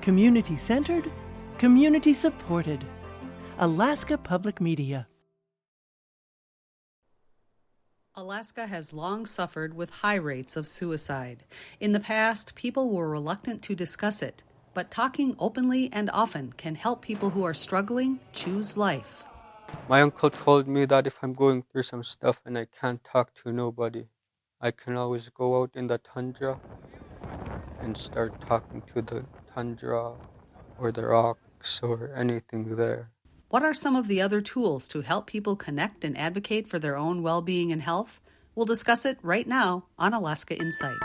Community-centered, community-supported. Alaska Public Media. Alaska has long suffered with high rates of suicide. In the past, people were reluctant to discuss it, but talking openly and often can help people who are struggling choose life. My uncle told me that if I'm going through some stuff and I can't talk to nobody, I can always go out in the tundra and start talking to the tundra or the rocks or anything there. What are some of the other tools to help people connect and advocate for their own well-being and health? We'll discuss it right now on Alaska Insight.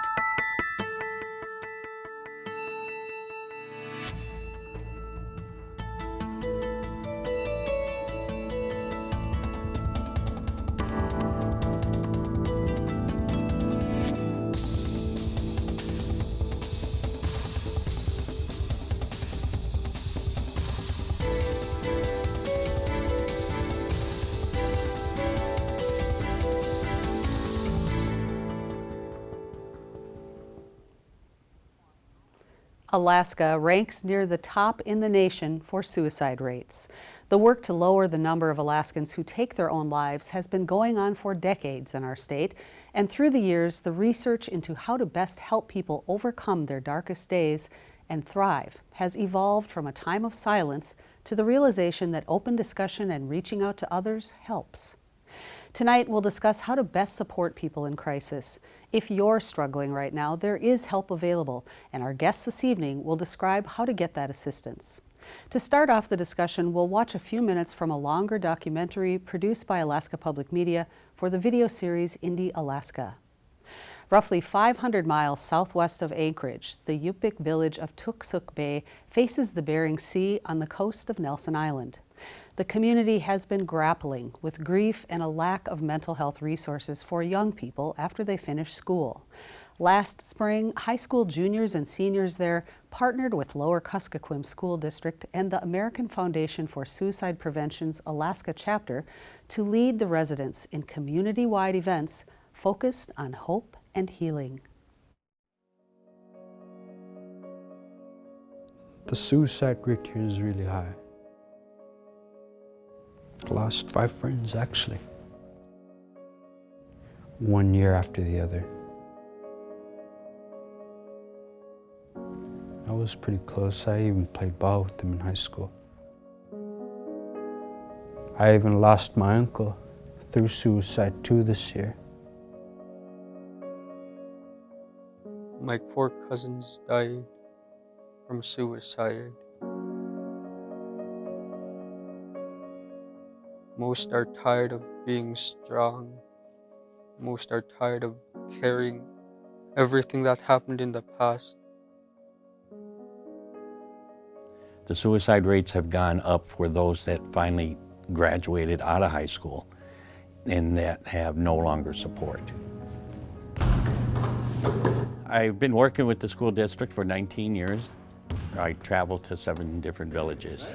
Alaska ranks near the top in the nation for suicide rates. The work to lower the number of Alaskans who take their own lives has been going on for decades in our state, and through the years, the research into how to best help people overcome their darkest days and thrive has evolved from a time of silence to the realization that open discussion and reaching out to others helps. Tonight, we'll discuss how to best support people in crisis. If you're struggling right now, there is help available, and our guests this evening will describe how to get that assistance. To start off the discussion, we'll watch a few minutes from a longer documentary produced by Alaska Public Media for the video series Indie Alaska. Roughly 500 miles southwest of Anchorage, the Yupik village of Tuksuk Bay faces the Bering Sea on the coast of Nelson Island. The community has been grappling with grief and a lack of mental health resources for young people after they finish school. Last spring, high school juniors and seniors there partnered with Lower Kuskokwim School District and the American Foundation for Suicide Prevention's Alaska chapter to lead the residents in community-wide events focused on hope and healing. The suicide rate here is really high. Lost 5 friends, actually. 1 year after the other. I was pretty close. I even played ball with them in high school. I even lost my uncle through suicide too this year. My 4 cousins died from suicide. Most are tired of being strong. Most are tired of carrying everything that happened in the past. The suicide rates have gone up for those that finally graduated out of high school and that have no longer support. I've been working with the school district for 19 years. I travel to 7 different villages.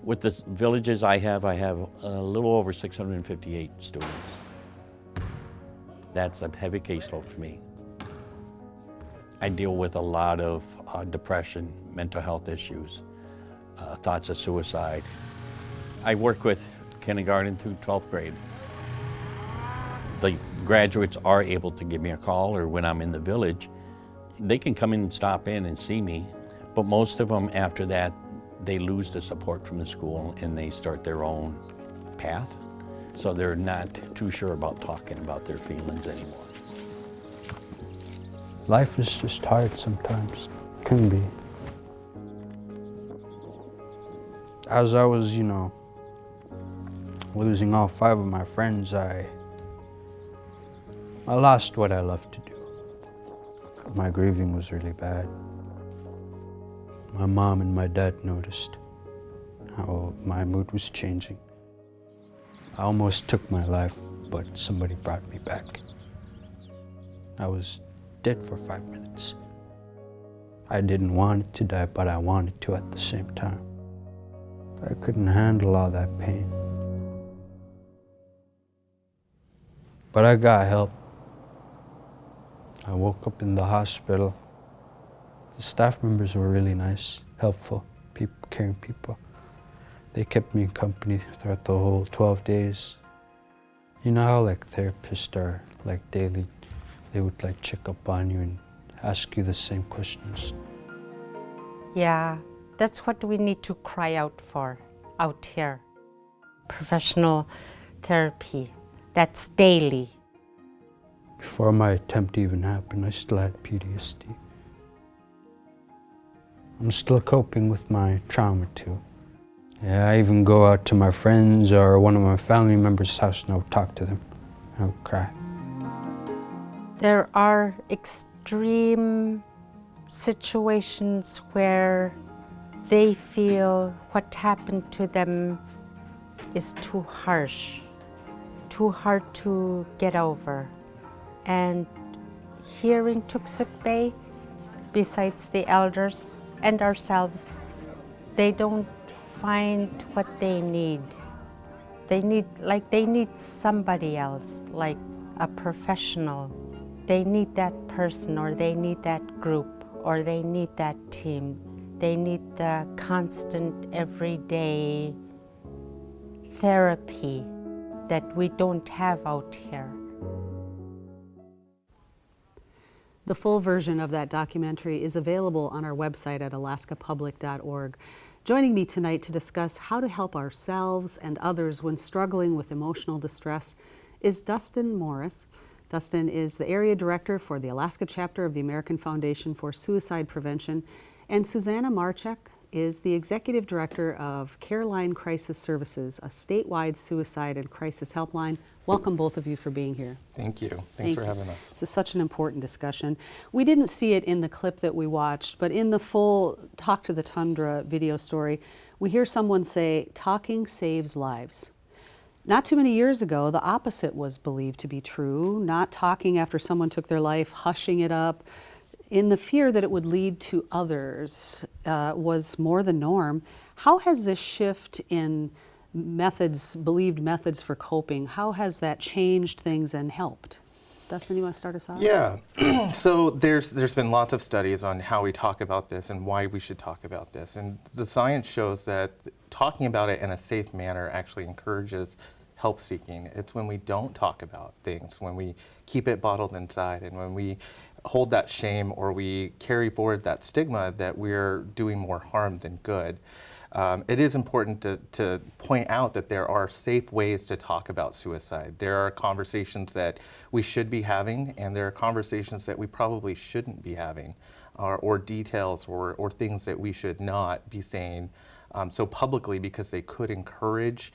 With the villages I have a little over 658 students. That's a heavy caseload for me. I deal with a lot of depression, mental health issues, thoughts of suicide. I work with kindergarten through 12th grade. The graduates are able to give me a call, or when I'm in the village, they can come in and stop in and see me, but most of them after that, they lose the support from the school and they start their own path. So they're not too sure about talking about their feelings anymore. Life is just hard sometimes. Can be. As I was, losing all 5 of my friends, I lost what I love to do. My grieving was really bad. My mom and my dad noticed how my mood was changing. I almost took my life, but somebody brought me back. I was dead for 5 minutes. I didn't want it to die, but I wanted to at the same time. I couldn't handle all that pain. But I got help. I woke up in the hospital. The staff members were really nice, helpful, caring people. They kept me company throughout the whole 12 days. You know how like therapists are like daily, they would like check up on you and ask you the same questions. Yeah, that's what we need to cry out for out here. Professional therapy, that's daily. Before my attempt even happened, I still had PTSD. I'm still coping with my trauma too. Yeah, I even go out to my friends or one of my family members' house and I would talk to them. I would cry. There are extreme situations where they feel what happened to them is too harsh, too hard to get over. And here in Tuxuk Bay, besides the elders and ourselves, they don't find what they need. They need somebody else, like a professional. They need that person, or they need that group, or they need that team. They need the constant, everyday therapy that we don't have out here. The full version of that documentary is available on our website at alaskapublic.org. Joining me tonight to discuss how to help ourselves and others when struggling with emotional distress is Dustin Morris. Dustin is the Area Director for the Alaska chapter of the American Foundation for Suicide Prevention, and Susanna Marchek is the Executive Director of Careline Crisis Services, a statewide suicide and crisis helpline. Welcome both of you for being here. Thank you. Thanks for having us. This is such an important discussion. We didn't see it in the clip that we watched, but in the full Talk to the Tundra video story, we hear someone say, "Talking saves lives." Not too many years ago, the opposite was believed to be true, not talking after someone took their life, hushing it up, in the fear that it would lead to others was more the norm. How has this shift in methods, believed methods for coping, how has that changed things and helped? Dustin, you want to start us off? Yeah. So there's been lots of studies on how we talk about this and why we should talk about this. And the science shows that talking about it in a safe manner actually encourages help seeking. It's when we don't talk about things, when we keep it bottled inside, and when we hold that shame or we carry forward that stigma, that we're doing more harm than good. It is important to point out that there are safe ways to talk about suicide. There are conversations that we should be having, and there are conversations that we probably shouldn't be having, or details or things that we should not be saying so publicly, because they could encourage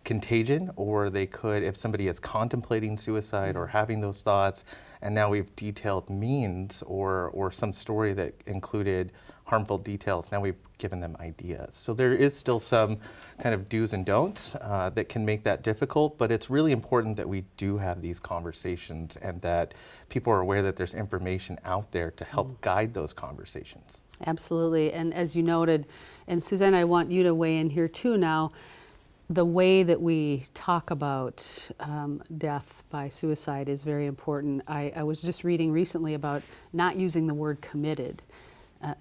contagion, or they could, if somebody is contemplating suicide or having those thoughts, and now we've detailed means or some story that included harmful details, now we've given them ideas. So there is still some kind of do's and don'ts that can make that difficult, but it's really important that we do have these conversations and that people are aware that there's information out there to help guide those conversations. Absolutely, and as you noted, and Suzanne, I want you to weigh in here too now, the way that we talk about death by suicide is very important. I was just reading recently about not using the word committed,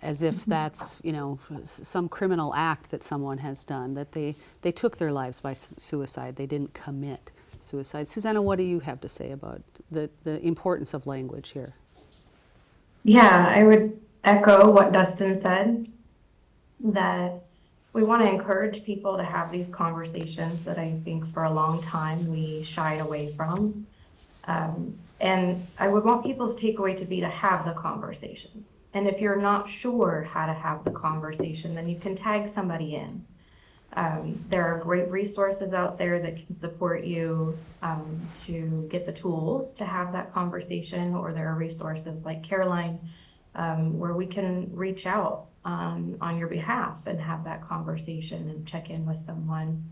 as if that's, you know, some criminal act that someone has done, that they took their lives by suicide, they didn't commit suicide. Susanna, what do you have to say about the importance of language here? Yeah, I would echo what Dustin said, that we want to encourage people to have these conversations that I think for a long time we shied away from. And I would want people's takeaway to be to have the conversation. And if you're not sure how to have the conversation, then you can tag somebody in. There are great resources out there that can support you to get the tools to have that conversation, or there are resources like Careline where we can reach out on your behalf and have that conversation and check in with someone.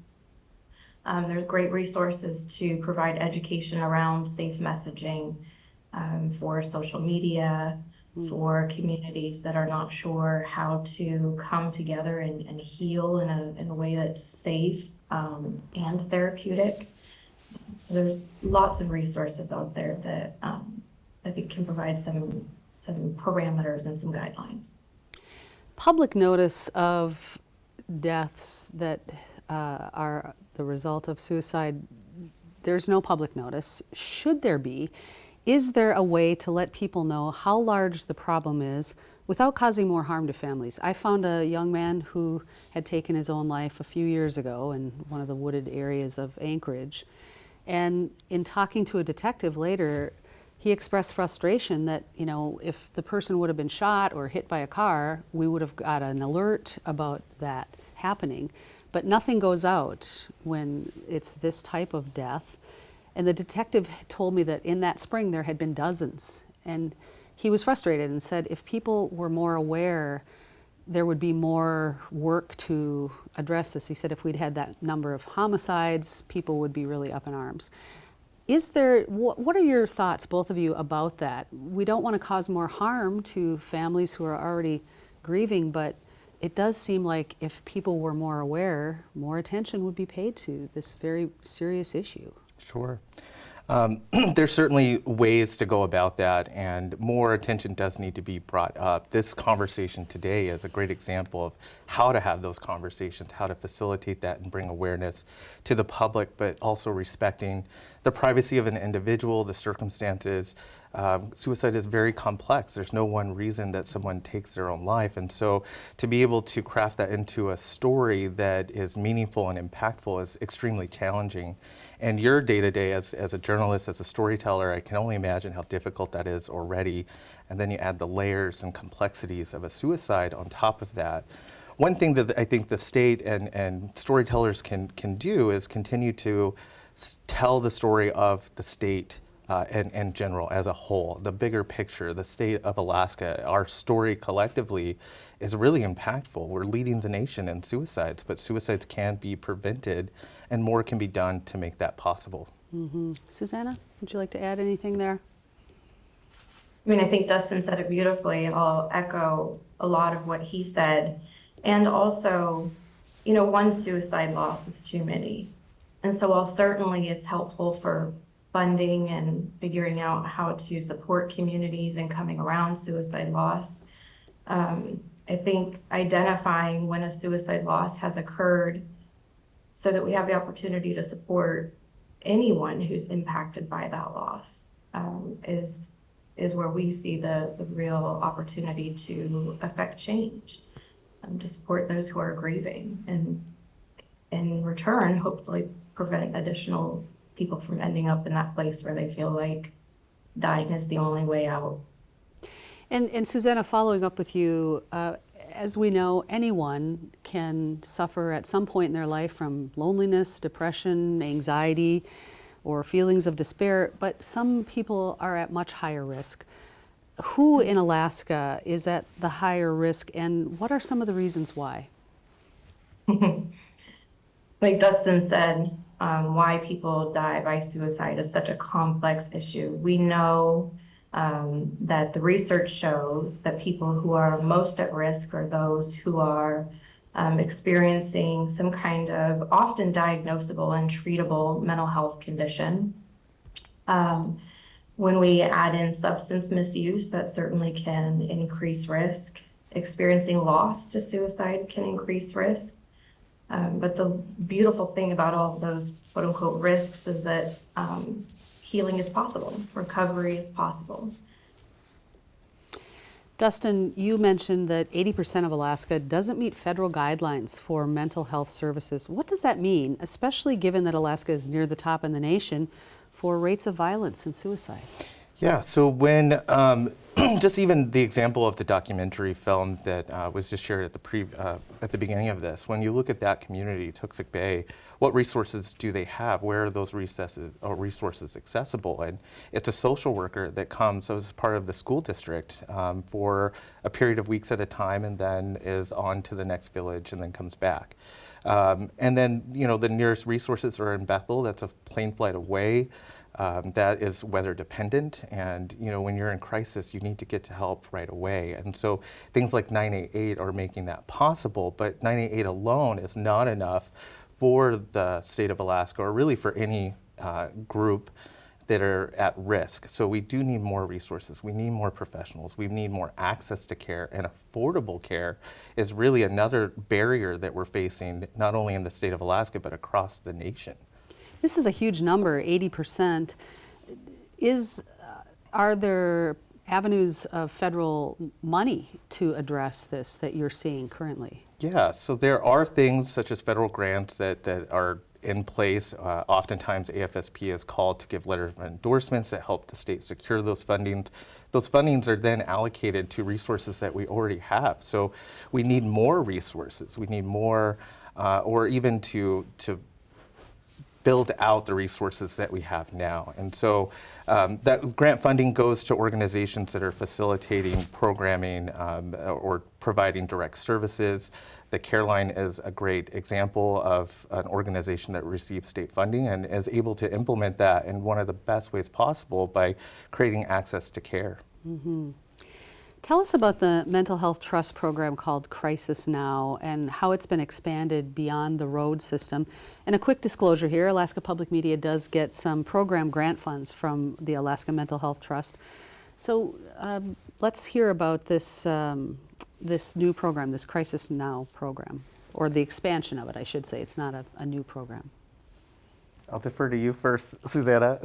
There's great resources to provide education around safe messaging for social media, for communities that are not sure how to come together and heal in a way that's safe and therapeutic. So there's lots of resources out there that I think can provide some some parameters and some guidelines. Public notice of deaths that are the result of suicide, there's no public notice. Should there be? Is there a way to let people know how large the problem is without causing more harm to families? I found a young man who had taken his own life a few years ago in one of the wooded areas of Anchorage. And in talking to a detective later, he expressed frustration that, you know, if the person would have been shot or hit by a car, we would have got an alert about that happening. But nothing goes out when it's this type of death. And the detective told me that in that spring there had been dozens. And he was frustrated and said if people were more aware, there would be more work to address this. He said if we'd had that number of homicides, people would be really up in arms. Is there, what are your thoughts, both of you, about that? We don't want to cause more harm to families who are already grieving, but it does seem like if people were more aware, more attention would be paid to this very serious issue. Sure. There's certainly ways to go about that, and more attention does need to be brought up. This conversation today is a great example of how to have those conversations, how to facilitate that and bring awareness to the public, but also respecting the privacy of an individual, the circumstances. Suicide is very complex. There's no one reason that someone takes their own life. And so to be able to craft that into a story that is meaningful and impactful is extremely challenging. And your day-to-day as a journalist, as a storyteller, I can only imagine how difficult that is already. And then you add the layers and complexities of a suicide on top of that. One thing that I think the state and storytellers can do is continue to tell the story of the state in general as a whole, the bigger picture, the state of Alaska. Our story collectively is really impactful. We're leading the nation in suicides, but suicides can be prevented and more can be done to make that possible. Mm-hmm. Susanna, would you like to add anything there? I mean, I think Dustin said it beautifully. I'll echo a lot of what he said. And also, you know, one suicide loss is too many. And so while certainly it's helpful for funding and figuring out how to support communities and coming around suicide loss, I think identifying when a suicide loss has occurred so that we have the opportunity to support anyone who's impacted by that loss is where we see the real opportunity to affect change, to support those who are grieving, and in return, hopefully prevent additional people from ending up in that place where they feel like dying is the only way out. And Susanna, following up with you, as we know, anyone can suffer at some point in their life from loneliness, depression, anxiety, or feelings of despair, but some people are at much higher risk. Who in Alaska is at the higher risk, and what are some of the reasons why? Like Dustin said, why people die by suicide is such a complex issue. We know that the research shows that people who are most at risk are those who are experiencing some kind of often diagnosable and treatable mental health condition. When we add in substance misuse, that certainly can increase risk. Experiencing loss to suicide can increase risk. But the beautiful thing about all of those quote unquote risks is that healing is possible, recovery is possible. Dustin, you mentioned that 80% of Alaska doesn't meet federal guidelines for mental health services. What does that mean, especially given that Alaska is near the top in the nation for rates of violence and suicide? Yeah, so when, just even the example of the documentary film that was just shared at the beginning of this, when you look at that community, Toksook Bay, what resources do they have? Where are those resources accessible? And it's a social worker that comes as part of the school district for a period of weeks at a time, and then is on to the next village and then comes back. And then, you know, the nearest resources are in Bethel. That's a plane flight away. That is weather dependent, and you know, when you're in crisis, you need to get to help right away. And so things like 988 are making that possible, but 988 alone is not enough for the state of Alaska, or really for any group that are at risk. So we do need more resources. We need more professionals. We need more access to care, and affordable care is really another barrier that we're facing, not only in the state of Alaska, but across the nation. This is a huge number, 80%. Are there avenues of federal money to address this that you're seeing currently? Yeah, so there are things such as federal grants that are in place. Oftentimes AFSP is called to give letters of endorsements that help the state secure those fundings. Those fundings are then allocated to resources that we already have. So we need more resources. We need more, or even to build out the resources that we have now. And so that grant funding goes to organizations that are facilitating programming or providing direct services. The CareLine is a great example of an organization that receives state funding and is able to implement that in one of the best ways possible by creating access to care. Mm-hmm. Tell us about the mental health trust program called Crisis Now and how it's been expanded beyond the road system. And a quick disclosure here, Alaska Public Media does get some program grant funds from the Alaska Mental Health Trust. So let's hear about this, this new program, this Crisis Now program, or the expansion of it, I should say. It's not a new program. I'll defer to you first, Susanna.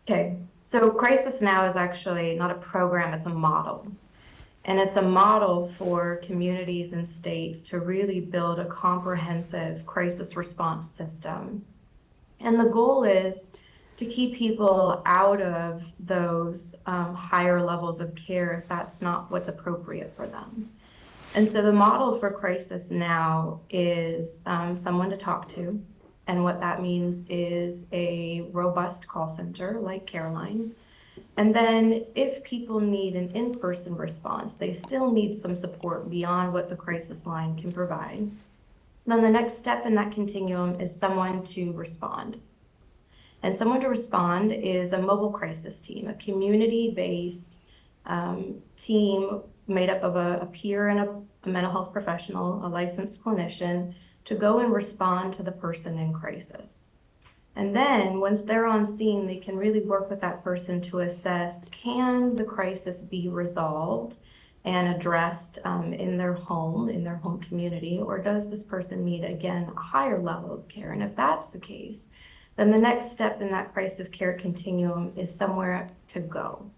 Okay, so Crisis Now is actually not a program, it's a model. And it's a model for communities and states to really build a comprehensive crisis response system. And the goal is to keep people out of those higher levels of care if that's not what's appropriate for them. And so the model for Crisis Now is someone to talk to. And what that means is a robust call center like CareLine. And then if people need an in-person response, they still need some support beyond what the crisis line can provide. Then the next step in that continuum is someone to respond. And someone to respond is a mobile crisis team, a community-based team made up of a peer and a mental health professional, a licensed clinician, to go and respond to the person in crisis. And then once they're on scene, they can really work with that person to assess, can the crisis be resolved and addressed in their home community, or does this person need, again, a higher level of care? And if that's the case, then the next step in that crisis care continuum is somewhere to go.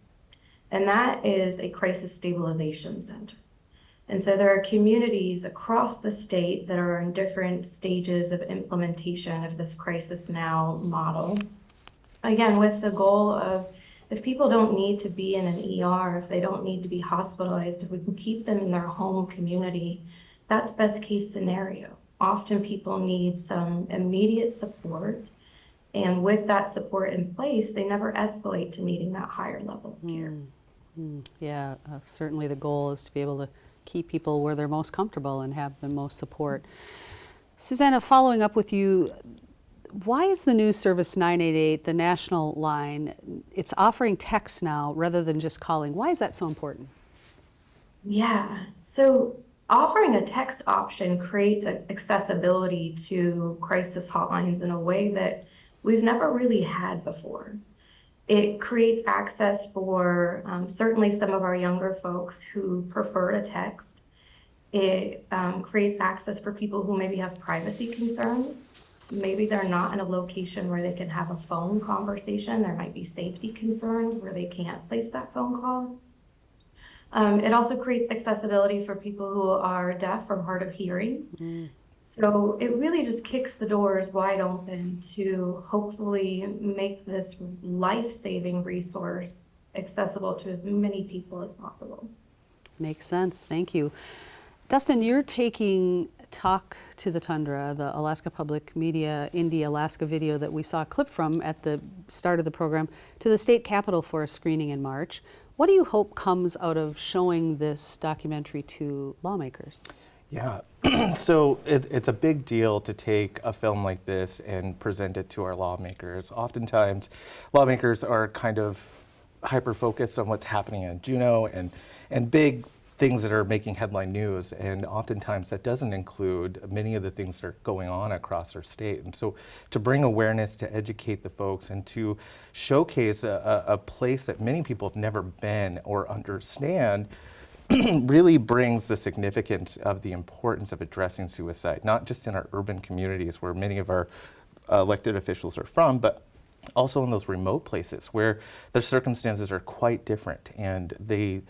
And that is a crisis stabilization center. And so there are communities across the state that are in different stages of implementation of this Crisis Now model. Again, with the goal of, if people don't need to be in an ER, if they don't need to be hospitalized, if we can keep them in their home community, that's best case scenario. Often people need some immediate support, and with that support in place, they never escalate to needing that higher level of care. Yeah, certainly the goal is to be able to keep people where they're most comfortable and have the most support. Susanna, following up with you, why is the new service 988, the national line, it's offering text now rather than just calling? Why is that so important? Yeah, so offering a text option creates accessibility to crisis hotlines in a way that we've never really had before. It creates access for certainly some of our younger folks who prefer to text. It creates access for people who maybe have privacy concerns. Maybe they're not in a location where they can have a phone conversation. There might be safety concerns where they can't place that phone call. It also creates accessibility for people who are deaf or hard of hearing. So it really just kicks the doors wide open to hopefully make this life-saving resource accessible to as many people as possible. Makes sense, thank you. Dustin, you're taking Talk to the Tundra, the Alaska Public Media Indie Alaska video that we saw a clip from at the start of the program, to the state capitol for a screening in March. What do you hope comes out of showing this documentary to lawmakers? Yeah, so it's a big deal to take a film like this and present it to our lawmakers. Oftentimes, lawmakers are kind of hyper-focused on what's happening in Juneau and big things that are making headline news, and oftentimes that doesn't include many of the things that are going on across our state. And so to bring awareness, to educate the folks, and to showcase a place that many people have never been or understand really brings the significance of the importance of addressing suicide, not just in our urban communities where many of our elected officials are from, but also in those remote places where the circumstances are quite different and they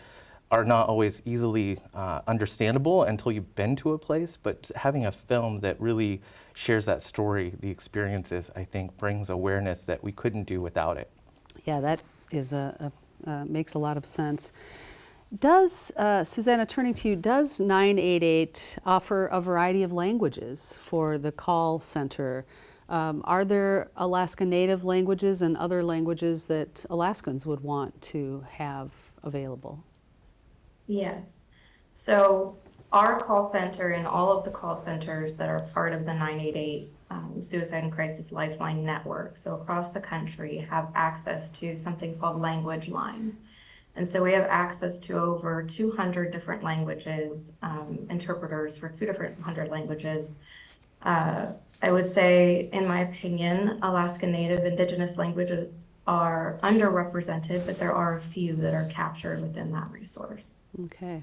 are not always easily understandable until you've been to a place. But having a film that really shares that story, the experiences, I think brings awareness that we couldn't do without it. Yeah, that is makes a lot of sense. Does, Susanna, turning to you, does 988 offer a variety of languages for the call center? Are there Alaska Native languages and other languages that Alaskans would want to have available? Yes. So our call center and all of the call centers that are part of the 988 Suicide and Crisis Lifeline Network, so across the country, have access to something called Language Line. And so we have access to over 200 different languages, interpreters for 200 languages. I would say, in my opinion, Alaska Native Indigenous languages are underrepresented, but there are a few that are captured within that resource. Okay.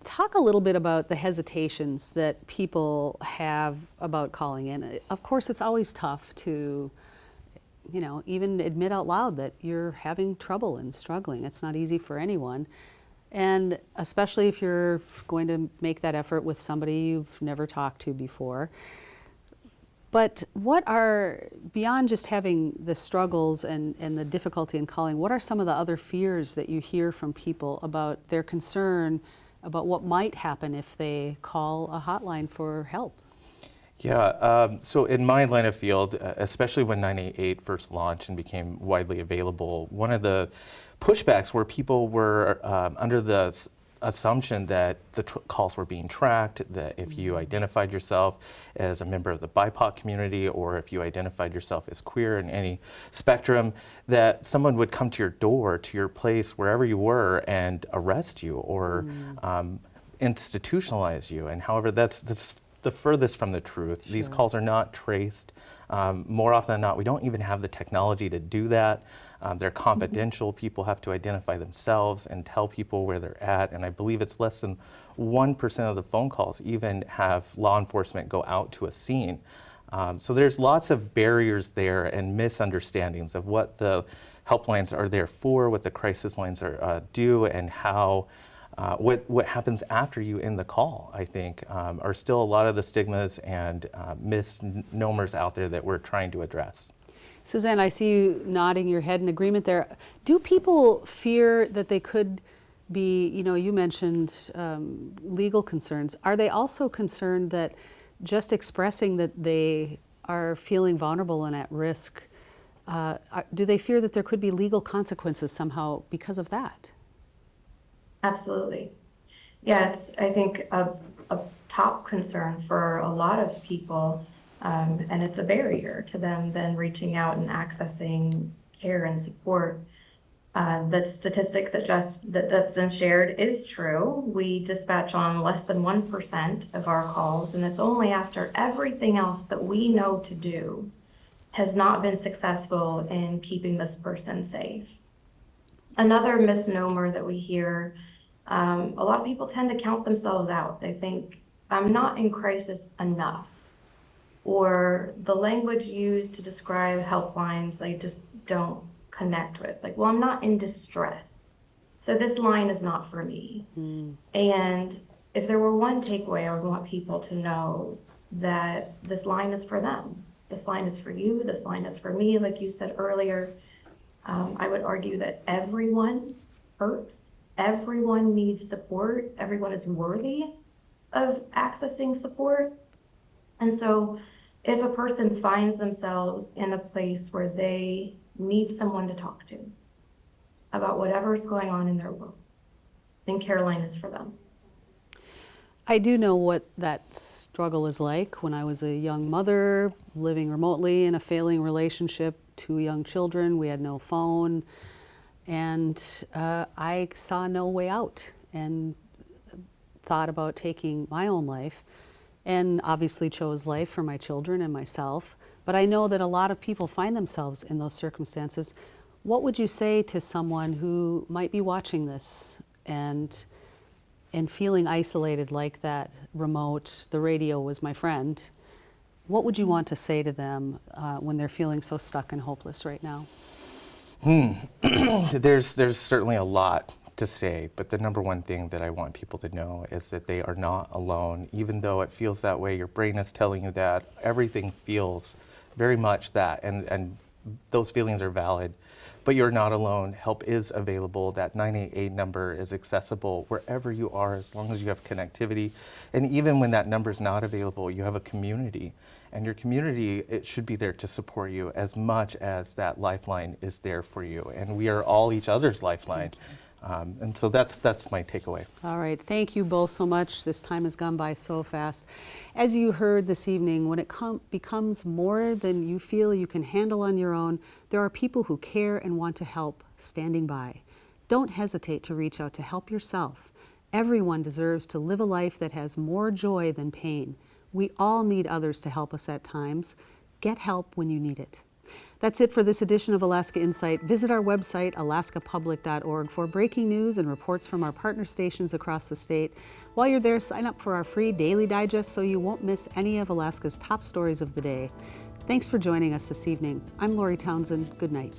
Talk a little bit about the hesitations that people have about calling in. Of course, it's always tough to, you know, even admit out loud that you're having trouble and struggling. It's not easy for anyone. And especially if you're going to make that effort with somebody you've never talked to before. But what are, beyond just having the struggles and the difficulty in calling, what are some of the other fears that you hear from people about their concern about what might happen if they call a hotline for help? Yeah, so in my line of field, especially when 988 first launched and became widely available, one of the pushbacks where people were under the assumption that the calls were being tracked, that if you identified yourself as a member of the BIPOC community or if you identified yourself as queer in any spectrum, that someone would come to your door, to your place, wherever you were, and arrest you or institutionalize you. And however, that's the furthest from the truth. Sure. These calls are not traced. More often than not, we don't even have the technology to do that. They're confidential. People have to identify themselves and tell people where they're at. And I believe it's less than 1% of the phone calls even have law enforcement go out to a scene. So there's lots of barriers there and misunderstandings of what the helplines are there for, what the crisis lines are do, and how what happens after you end the call, I think, are still a lot of the stigmas and misnomers out there that we're trying to address. Suzanne, I see you nodding your head in agreement there. Do people fear that they could be, you know, you mentioned legal concerns. Are they also concerned that just expressing that they are feeling vulnerable and at risk, do they fear that there could be legal consequences somehow because of that? Absolutely. Yeah, it's, I think, a top concern for a lot of people, and it's a barrier to them then reaching out and accessing care and support. The statistic that's been shared is true. We dispatch on less than 1% of our calls, and it's only after everything else that we know to do has not been successful in keeping this person safe. Another misnomer that we hear, a lot of people tend to count themselves out. They think, I'm not in crisis enough. Or the language used to describe helplines, they just don't connect with. Like, well, I'm not in distress, so this line is not for me. And if there were one takeaway, I would want people to know that this line is for them. This line is for you, this line is for me. Like you said earlier, I would argue that everyone hurts, everyone needs support, everyone is worthy of accessing support. And so if a person finds themselves in a place where they need someone to talk to about whatever's going on in their world, then Careline is for them. I do know what that struggle is like. When I was a young mother living remotely in a failing relationship, 2 young children, we had no phone. And I saw no way out and thought about taking my own life, and obviously chose life for my children and myself. But I know that a lot of people find themselves in those circumstances. What would you say to someone who might be watching this and feeling isolated like that remote, the radio was my friend? What would you want to say to them when they're feeling so stuck and hopeless right now? There's certainly a lot to say, but the number one thing that I want people to know is that they are not alone. Even though it feels that way, your brain is telling you that, everything feels very much that, and those feelings are valid. But you're not alone. Help is available. That 988 number is accessible wherever you are, as long as you have connectivity. And even when that number is not available, you have a community. And your community, it should be there to support you as much as that lifeline is there for you. And we are all each other's lifeline. And so that's my takeaway. All right, thank you both so much. This time has gone by so fast. As you heard this evening, when it becomes more than you feel you can handle on your own, there are people who care and want to help standing by. Don't hesitate to reach out to help yourself. Everyone deserves to live a life that has more joy than pain. We all need others to help us at times. Get help when you need it. That's it for this edition of Alaska Insight. Visit our website, alaskapublic.org, for breaking news and reports from our partner stations across the state. While you're there, sign up for our free daily digest so you won't miss any of Alaska's top stories of the day. Thanks for joining us this evening. I'm Lori Townsend. Good night.